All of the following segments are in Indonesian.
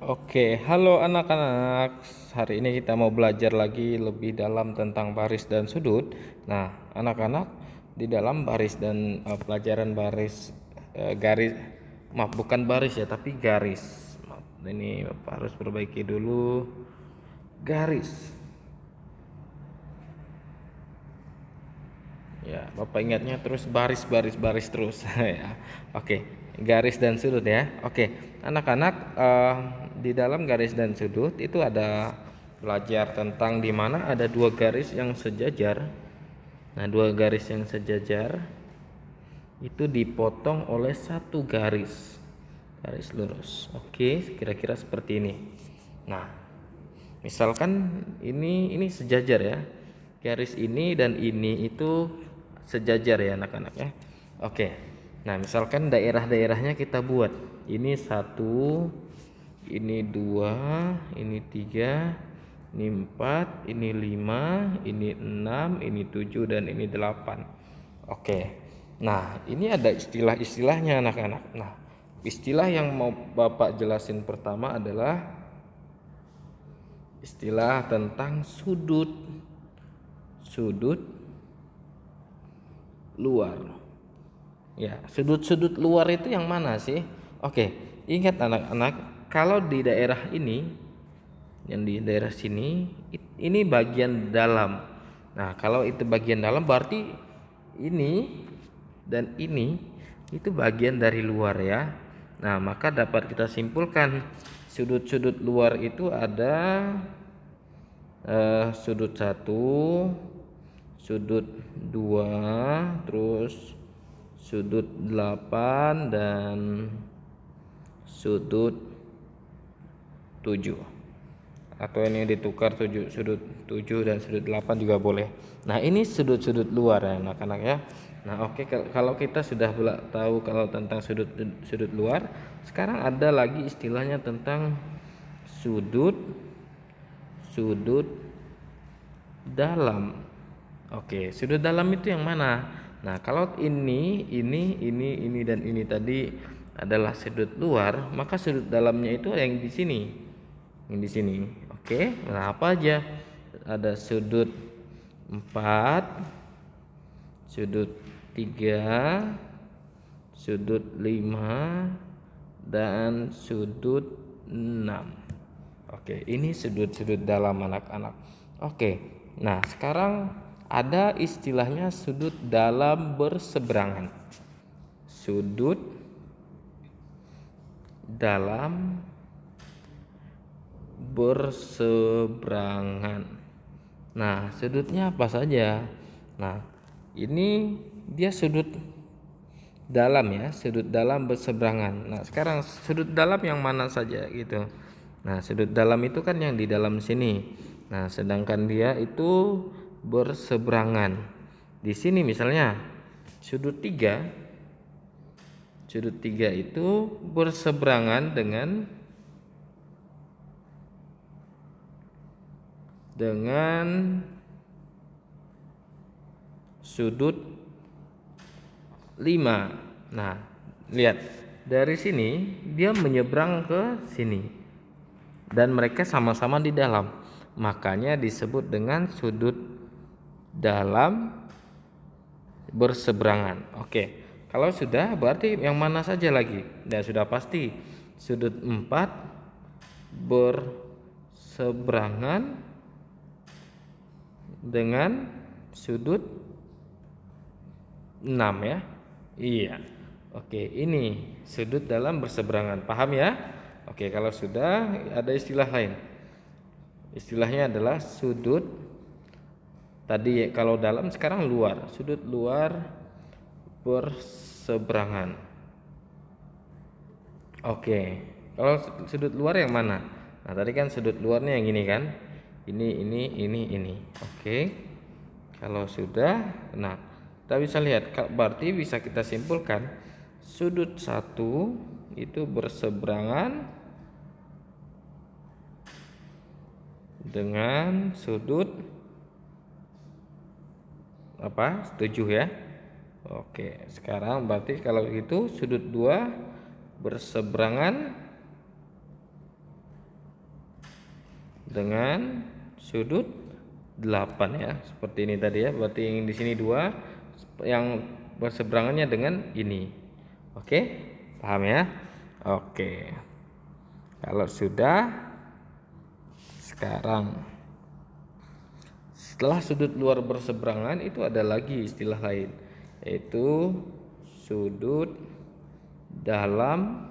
Oke, halo anak-anak. Hari ini kita mau belajar lagi lebih dalam tentang baris dan sudut. Nah, anak-anak, di dalam baris dan pelajaran baris garis, maaf bukan baris ya, tapi garis. Maaf, ini Bapak harus perbaiki dulu garis. Ya, Bapak ingatnya terus baris terus ya. Oke, garis dan sudut ya. Oke, anak-anak, di dalam garis dan sudut itu ada belajar tentang di mana ada dua garis yang sejajar. Nah, dua garis yang sejajar itu dipotong oleh satu garis lurus. Oke, kira-kira seperti ini. Nah, misalkan ini sejajar ya. Garis ini dan ini itu sejajar ya anak-anak ya. Oke. Nah, misalkan daerah-daerahnya kita buat. Ini satu, ini dua, ini tiga, ini empat, ini lima, ini enam, ini tujuh, dan ini delapan. Oke. Nah, ini ada istilah-istilahnya anak-anak. Nah, istilah yang mau Bapak jelasin pertama adalah istilah tentang sudut luar. Ya, sudut-sudut luar itu yang mana sih? Oke, ingat anak-anak, kalau di daerah ini, yang di daerah sini, ini bagian dalam. Nah, kalau itu bagian dalam berarti ini dan ini itu bagian dari luar ya. Nah, maka dapat kita simpulkan sudut-sudut luar itu ada sudut satu, sudut 2, terus sudut 8 dan sudut 7. Atau ini ditukar sudut 7 dan sudut 8 juga boleh. Nah, ini sudut-sudut luar ya anak-anak ya. Nah, oke, kalau kita sudah tahu kalau tentang sudut luar, sekarang ada lagi istilahnya tentang sudut sudut dalam. Oke, sudut dalam itu yang mana? Nah, kalau ini dan ini tadi adalah sudut luar, maka sudut dalamnya itu yang di sini. Yang di sini. Oke, nah apa aja? Ada sudut 4, sudut 3, sudut 5, dan sudut 6. Oke, ini sudut-sudut dalam anak-anak. Oke, nah sekarang ada istilahnya sudut dalam berseberangan. Sudut dalam berseberangan. Nah, sudutnya apa saja? Nah, ini dia sudut dalam ya, sudut dalam berseberangan. Nah, sekarang sudut dalam yang mana saja gitu. Nah, sudut dalam itu kan yang di dalam sini. Nah, sedangkan dia itu berseberangan. Di sini misalnya sudut 3. Sudut 3 itu berseberangan dengan sudut 5. Nah, lihat. Dari sini dia menyeberang ke sini. Dan mereka sama-sama di dalam. Makanya disebut dengan sudut dalam berseberangan. Oke. Kalau sudah berarti yang mana saja lagi? Dan sudah pasti sudut 4 berseberangan dengan sudut 6 ya. Iya. Oke, ini sudut dalam berseberangan. Paham ya? Oke, kalau sudah ada istilah lain. Istilahnya adalah sudut tadi kalau dalam, sekarang luar. Sudut luar berseberangan. Oke. Kalau sudut luar yang mana? Nah, tadi kan sudut luarnya yang ini kan? Ini. Oke. Kalau sudah, nah, kita bisa lihat, berarti bisa kita simpulkan sudut 1 itu berseberangan dengan sudut apa? 7 ya. Oke, sekarang berarti kalau itu sudut 2 berseberangan dengan sudut 8 ya. Seperti ini tadi ya. Berarti yang di sini 2, yang berseberangannya dengan ini. Oke? Paham ya? Oke. Kalau sudah, sekarang setelah sudut luar berseberangan itu ada lagi istilah lain, yaitu sudut dalam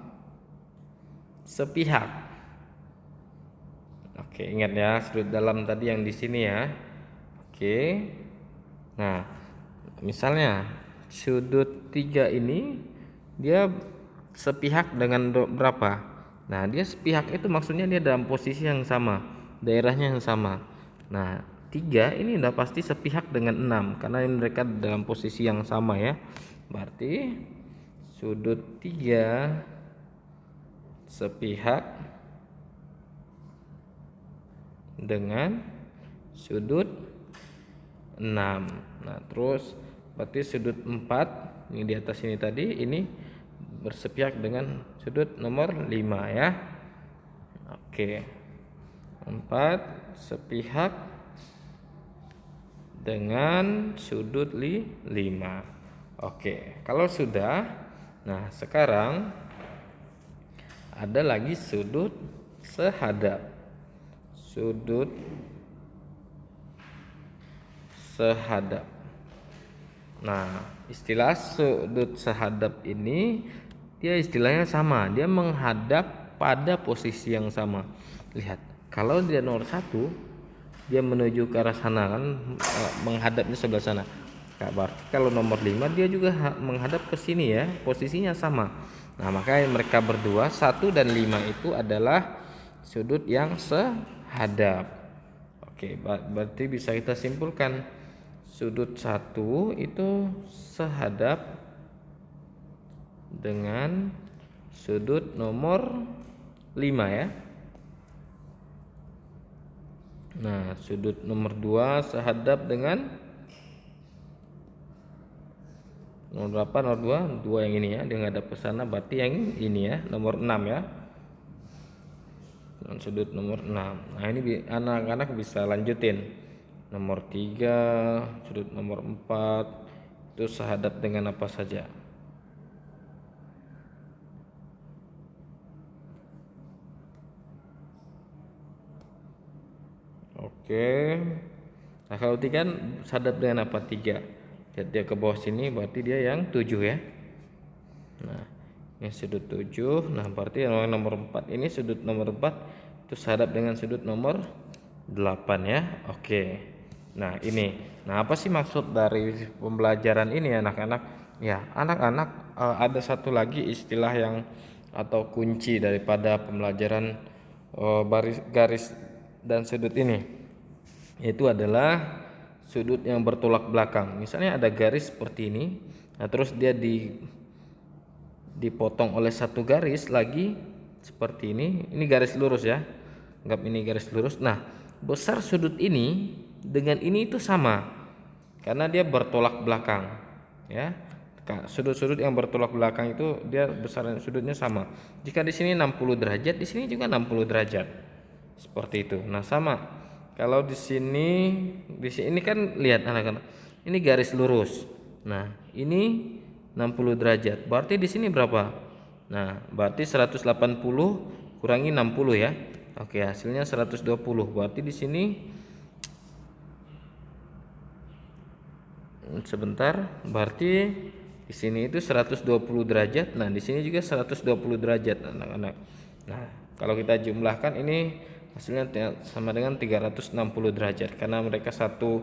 sepihak. Oke, ingat ya, sudut dalam tadi yang di sini ya. Oke. Nah, misalnya sudut 3 ini dia sepihak dengan berapa? Nah, dia sepihak itu maksudnya dia dalam posisi yang sama, daerahnya yang sama. Nah, 3 ini udah pasti sepihak dengan 6 karena mereka dalam posisi yang sama ya. Berarti sudut 3 sepihak dengan sudut 6. Nah, terus berarti sudut 4 ini di atas ini tadi ini bersepihak dengan sudut nomor 5 ya. Oke. 4 sepihak dengan sudut 5. Oke, kalau sudah, nah sekarang ada lagi sudut sehadap. Sudut sehadap. Nah, istilah sudut sehadap ini dia istilahnya sama, dia menghadap pada posisi yang sama. Lihat, kalau dia nomor 1 dia menuju ke arah sana kan, menghadapnya sebelah sana. Nah, berarti kalau nomor 5 dia juga menghadap ke sini ya, posisinya sama. Nah, makanya mereka berdua 1 dan 5 itu adalah sudut yang sehadap. Oke, berarti bisa kita simpulkan sudut 1 itu sehadap dengan sudut nomor 5 ya. Nah, sudut nomor 2 sehadap dengan nomor berapa? Nomor 2 yang ini ya, dia ngadap ke sana, berarti yang ini ya, nomor 6 ya. Dan sudut nomor 6. Nah, ini anak-anak bisa lanjutin. Nomor 3, sudut nomor 4 itu sehadap dengan apa saja? Oke. Nah, kalau 3 kan sehadap dengan apa? 3. Lihat dia ke bawah sini, berarti dia yang 7 ya. Nah, ini sudut 7. Nah, berarti yang nomor 4 ini sudut nomor 4 itu sehadap dengan sudut nomor 8 ya. Oke. Nah, ini. Nah, apa sih maksud dari pembelajaran ini anak-anak? Ya, anak-anak ada satu lagi istilah yang atau kunci daripada pembelajaran garis dan sudut ini, yaitu adalah sudut yang bertolak belakang. Misalnya ada garis seperti ini, nah terus dia dipotong oleh satu garis lagi seperti ini garis lurus ya, anggap ini garis lurus. Nah, besar sudut ini dengan ini itu sama karena dia bertolak belakang ya. Sudut-sudut yang bertolak belakang itu dia besaran sudutnya sama. Jika di sini 60 derajat, di sini juga 60 derajat. Seperti itu. Nah, sama. Kalau di sini kan lihat anak-anak. Ini garis lurus. Nah, ini 60 derajat. Berarti di sini berapa? Nah, berarti 180 kurangi 60 ya. Oke, hasilnya 120. Berarti di sini sebentar, berarti di sini itu 120 derajat. Nah, di sini juga 120 derajat anak-anak. Nah, kalau kita jumlahkan ini hasilnya sama dengan 360 derajat karena mereka satu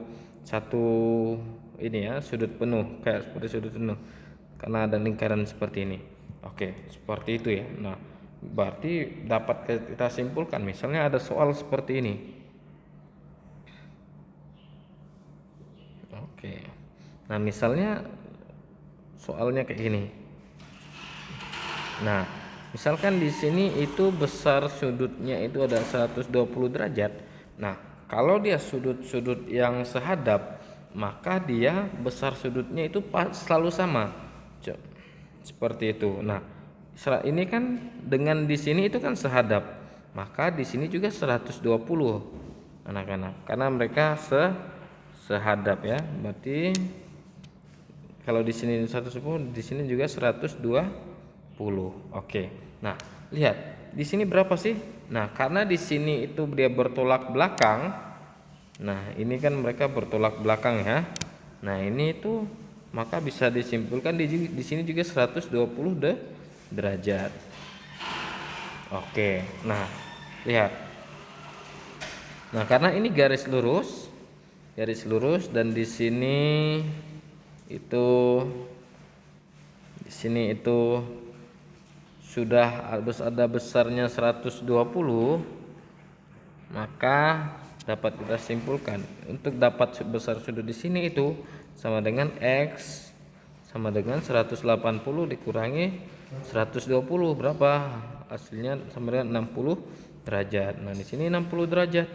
ini ya, sudut penuh, kayak seperti sudut penuh karena ada lingkaran seperti ini. Oke, seperti itu ya. Nah, berarti dapat kita simpulkan misalnya ada soal seperti ini. Oke. Nah, misalnya soalnya kayak gini. Nah, misalkan di sini itu besar sudutnya itu ada 120 derajat. Nah, kalau dia sudut-sudut yang sehadap, maka dia besar sudutnya itu selalu sama. Seperti itu. Nah, ini kan dengan di sini itu kan sehadap. maka di sini juga 120 anak-anak, karena mereka sehadap ya. Berarti kalau di sini 110, di sini juga 120. Oke. Nah, lihat di sini berapa sih? Nah, karena di sini itu dia bertolak belakang. Nah, ini kan mereka bertolak belakang ya. Nah, ini itu maka bisa disimpulkan di sini juga 120 derajat. Oke. Nah, lihat. Nah, karena ini garis lurus dan di sini itu sudah harus ada besarnya 120, maka dapat kita simpulkan untuk dapat besar sudut di sini itu sama dengan X sama dengan 180 dikurangi 120, berapa? Hasilnya sama dengan 60 derajat. Nah, di sini 60 derajat.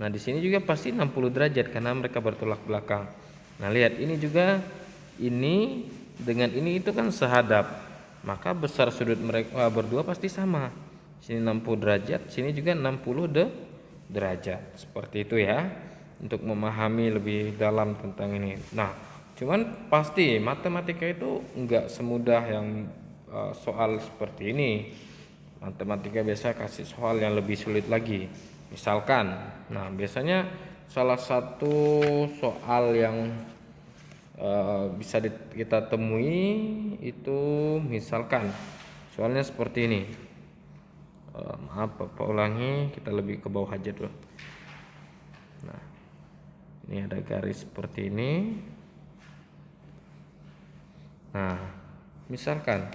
Nah, di sini juga pasti 60 derajat karena mereka bertolak belakang. Nah, lihat ini juga, ini dengan ini itu kan sehadap. Maka besar sudut mereka berdua pasti sama. Sini 60 derajat, sini juga 60 derajat. Seperti itu ya. Untuk memahami lebih dalam tentang ini. Nah, cuman pasti matematika itu enggak semudah yang soal seperti ini. Matematika biasa kasih soal yang lebih sulit lagi. Misalkan, nah biasanya salah satu soal yang bisa kita temui itu misalkan soalnya seperti ini. Maaf Bapak ulangi, kita lebih ke bawah aja dulu. Nah, ini ada garis seperti ini. Nah, misalkan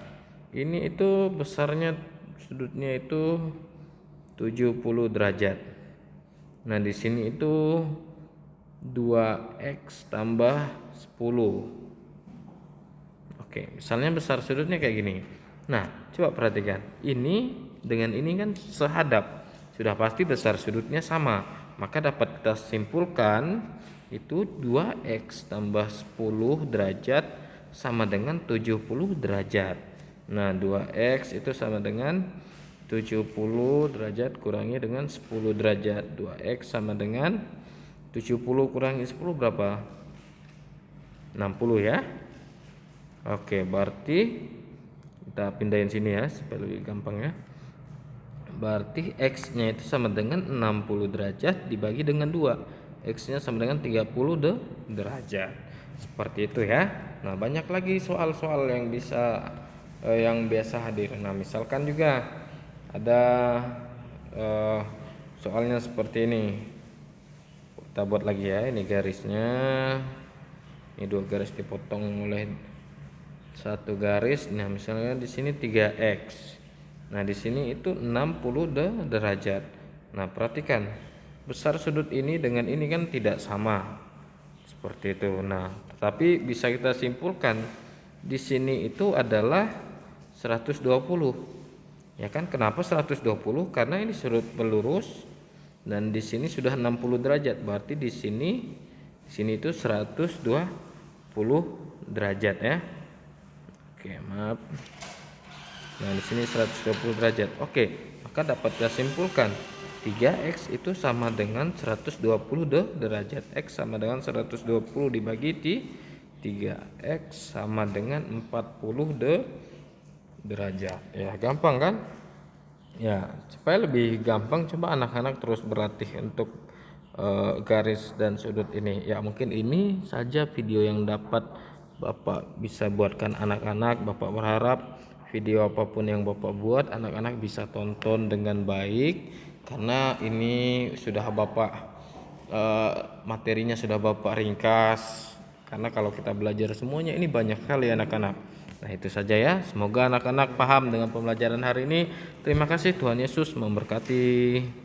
ini itu besarnya sudutnya itu 70 derajat. Nah, di sini itu 2x tambah 10. Oke, misalnya besar sudutnya kayak gini. Nah, coba perhatikan. Ini dengan ini kan sehadap. Sudah pasti besar sudutnya sama. Maka dapat kita simpulkan itu 2x tambah 10 derajat sama dengan 70 derajat. Nah, 2x itu sama dengan 70 derajat kurangi dengan 10 derajat. 2x sama dengan 70 kurangi 10 berapa? 60 ya. Oke, berarti kita pindahin sini ya supaya lebih gampang ya. Berarti x-nya itu sama dengan 60 derajat dibagi dengan 2. X-nya sama dengan 30 derajat. Seperti itu ya. Nah, banyak lagi soal-soal yang bisa yang biasa hadir. Nah, misalkan juga ada soalnya seperti ini. Kita buat lagi ya, ini garisnya. Ini 2 garis dipotong oleh 1 garis. Nah, misalnya di sini 3x. Nah, di sini itu 60 derajat. Nah, perhatikan besar sudut ini dengan ini kan tidak sama. Seperti itu. Nah, tetapi bisa kita simpulkan di sini itu adalah 120. Ya kan? Kenapa 120? Karena ini sudut pelurus dan di sini sudah 60 derajat. Berarti di sini itu 120 derajat ya. Oke, maaf. Nah, di sini 120 derajat. Oke, maka dapat kita simpulkan 3x itu sama dengan 120 derajat. X sama dengan 120 dibagi 3x sama dengan 40 derajat. Ya, gampang kan? Ya, supaya lebih gampang coba anak-anak terus berlatih untuk garis dan sudut ini. Ya, mungkin ini saja video yang dapat Bapak bisa buatkan anak-anak. Bapak berharap video apapun yang Bapak buat anak-anak bisa tonton dengan baik, karena ini sudah Bapak materinya sudah Bapak ringkas, karena kalau kita belajar semuanya ini banyak kali anak-anak. Nah, itu saja ya, semoga anak-anak paham dengan pembelajaran hari ini. Terima kasih, Tuhan Yesus memberkati.